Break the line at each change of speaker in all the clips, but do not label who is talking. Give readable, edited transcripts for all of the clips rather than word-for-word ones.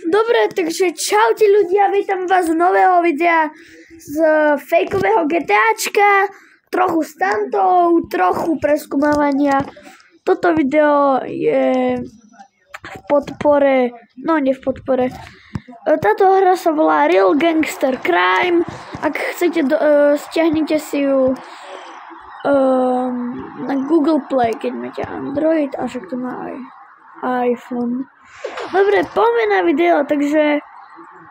Dobre, takže čaute ľudia, vítam vás z nového videa z fejkového GTAčka, trochu stantov, trochu preskúmavania. Toto video je v podpore, no nie v podpore. Táto hra sa volá Real Gangster Crime. Ak chcete, stiahnite si ju na Google Play, keď máte Android, a však to má aj iPhone. Dobre, poďme na video, takže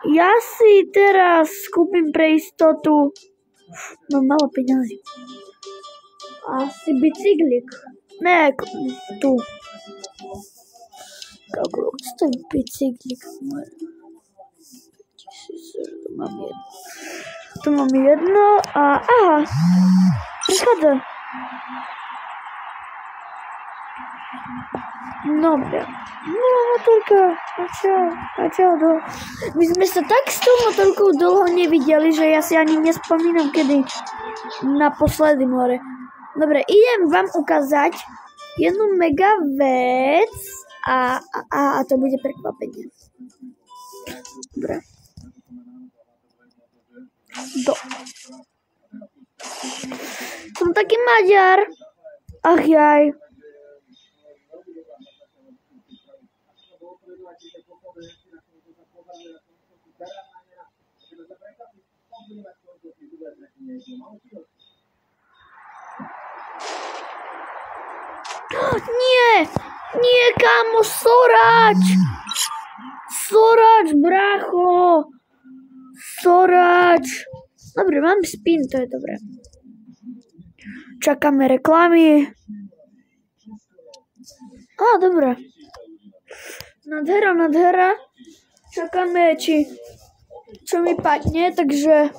ja si teraz kúpim pre istotu, mám malo peňazí, asi bicyklik, ne, tu, koľko stojí bicyklik, tu mám jedno a aha, prichádza. Dobre, no motorka, a čo, my sme sa tak s tou motorkou dlho nevideli, že ja si ani nespomínam, kedy naposledy more. Dobre, idem vám ukázať jednu mega vec a to bude prekvapenie. Dobre. Som taký Maďar. Ach jaj. Nie, kámo, sorač, brácho, sorač. Dobre, mám spin, to je dobré. Čakáme reklamy. Dobre. Nadhera. Čakáme, čo mi padne, takže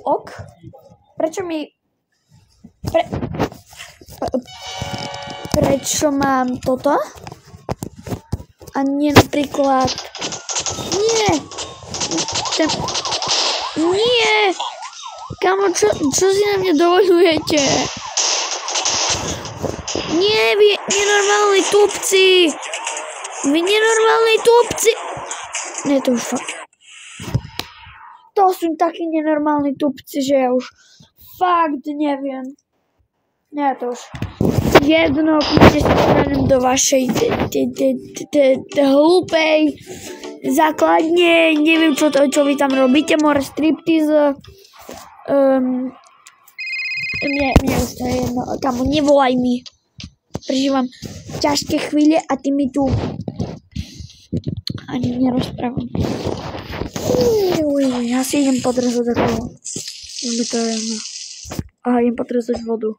ok. Prečo mám toto? A nie napríklad... Nie! Kamo, čo si na mňa dovoľujete? Nie, vy nenormálni tupci! Nie, to už fakt. To sú takí nenormálni tupci, že ja už fakt neviem. Nie, to už jedno, keď sa dostanem do vašej hlúpej základne, neviem čo vy tam robíte, more striptease. Mne už to je jedno, kamo, nevolaj mi. Prežívam ťažké chvíle a ty mi tu ani nerozprávam. Ja si idem podrezať takého. Idem podrezať vodu.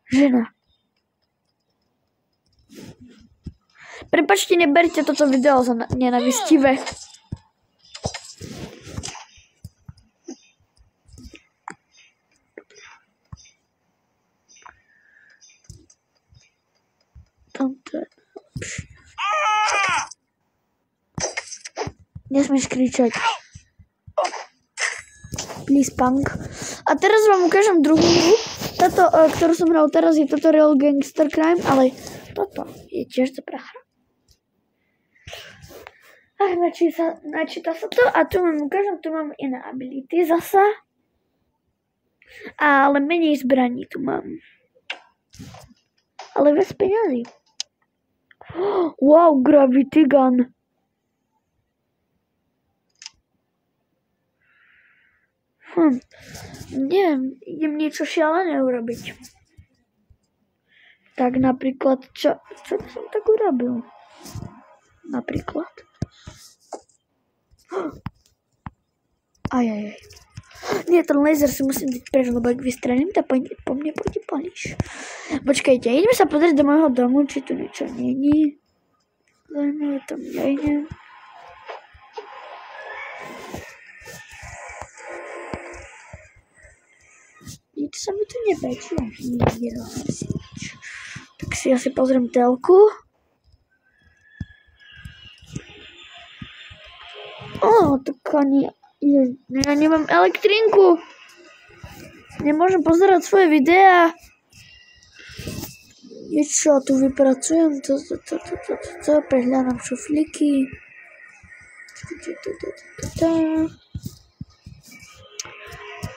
Žena. Prepáčte, neberte toto video za nenavistivé. Nesmieš kričať. Please, punk. A teraz vám ukážem druhú hru. Táto, ktorú som hral teraz, je toto Real Gangster Crime, ale toto je tiež dobrá hra. Načíta sa to a tu vám ukážem, tu mám iné ability zasa. Ale menej zbraní tu mám. Ale bez peňazí. Wow, gravity gun. Neviem, idem niečo šialené urobiť. Tak napríklad, čo by som tak urobil? Napríklad. Ajajaj. Nie, ten laser si musím dať preč, lebo ak vystraním, to po mne pôjde palíš. Počkajte, ideme sa pozrieť do môjho domu, či tu niečo není. Zaujímavé tam nejde. Nič sa mi tu nepečí. Tak si asi pozriem telku. Tak ani... Ja nemám elektrinku. Nemôžem pozerať svoje videá. Niečo tu vypracujem, prehľadám šuflíky.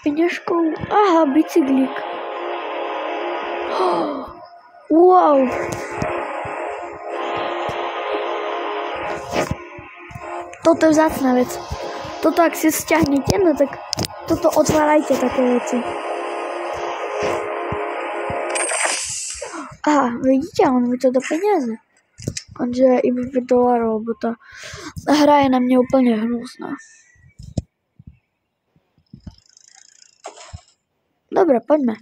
Peňažkou, aha, bicyklík. Wow. Toto je vzácna vec. Toto, ak si stiahnete, no tak toto otvárajte také veci. Aha, vidíte, on mi to dá peniaze. Onže iba $5, lebo tá hra je na mne úplne hnusná. Dobre, poďme.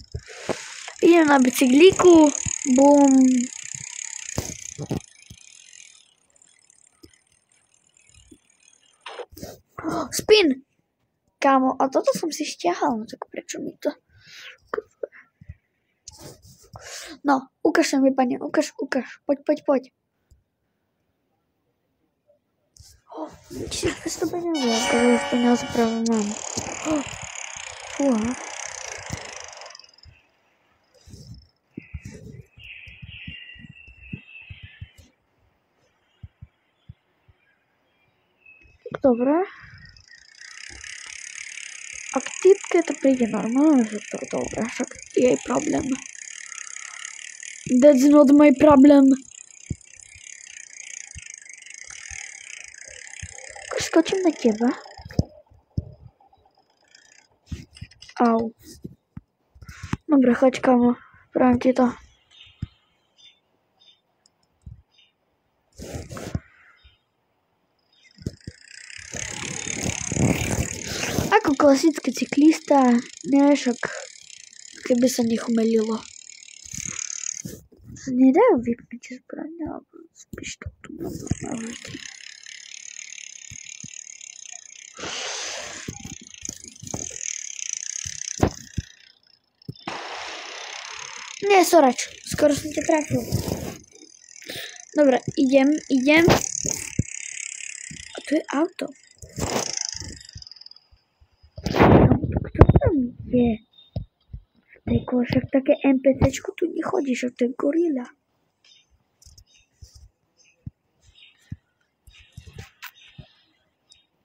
Idem na bicyklíku. Bum. Spin! Kámo, a toto som si stiahal, no tak prečo mi to... No, ukáž sa mi, pane, ukáž. Poď. 1200 peniazí, akože už peniaze práve mám. Fúha. Dobre. Ak typke to príde normálne, že to dobre, však jej problém. That's not my problem. Skočím na teba. Au. Dobre, choď, kamo. Pravím ti to. Ako klasický cyklista, ne, však keby sa nechumelilo. Sa nedajú vypnúť zbrane, alebo spíš to tu mám normálne. Nie, sorač, skoro som ťa trafil. Dobre, idem. A tu je auto. Kto tam je? Tejko, však také NPCčko tu nechodí, však to je gorila.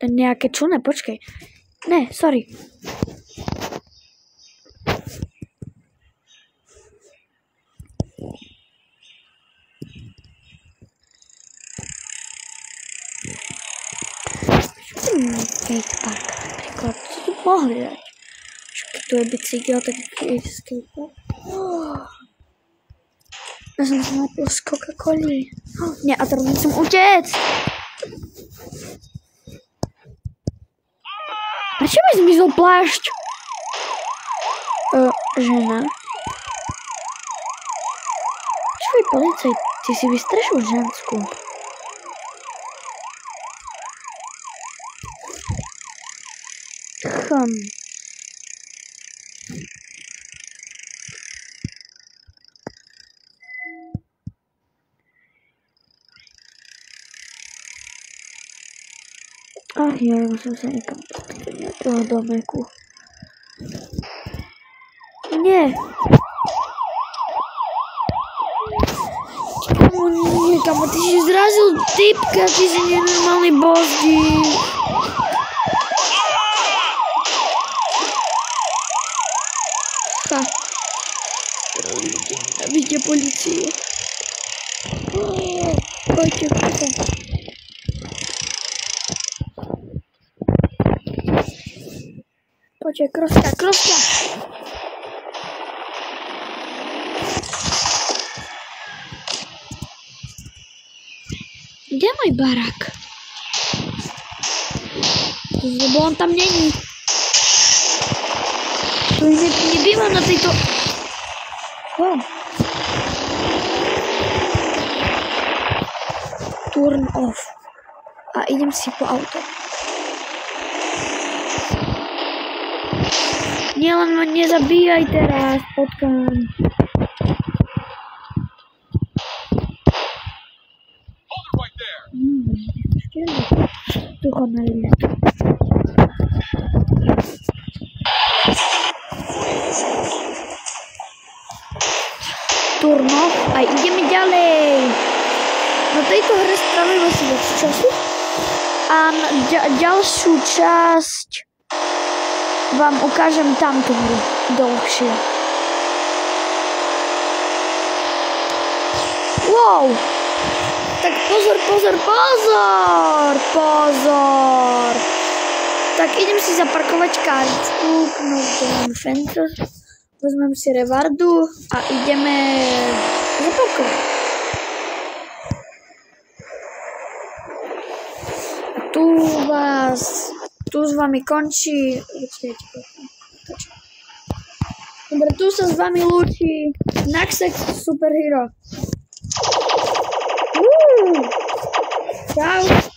Nejaké čuné, počkej. Ne, sorry. Skate park napríklad, co tu mohli dať? Však tu je bicykel, tak je skate park. Ja som sa napil z Coca-Coly. Nie, a teraz musím utiec. Prečo mi zmizol plášť? Žena. Čo je policajt? Ty si vystrašil žensku. Ach ja musím sa niekam dostať do nejakého domeku. Nie! Nie, kamo, ty si zrazil typka, ty si nenormálny bozdi. Ha. Vidíte policiu. Poďte. Poďte, kroska. Kde je môj barák? Lebo on tam není. To nebývam na tejto... Turn off. A idem si po auto. Nielen ma nezabíjaj teraz, potkám. Tucho na list. Turn off. A ideme ďalej. Na tejto hre strávime si viac času. A ďalšiu časť vám ukážem tamto hru dlhšie. Wow! Tak pozor! Tak idem si zaparkovať kartku, knoftujem Fenter, vezmem si revardu a ideme zaparkovať. Tu s vami končí. Dobre, tu sa s vami lúči Naxxex Superhero. Čau.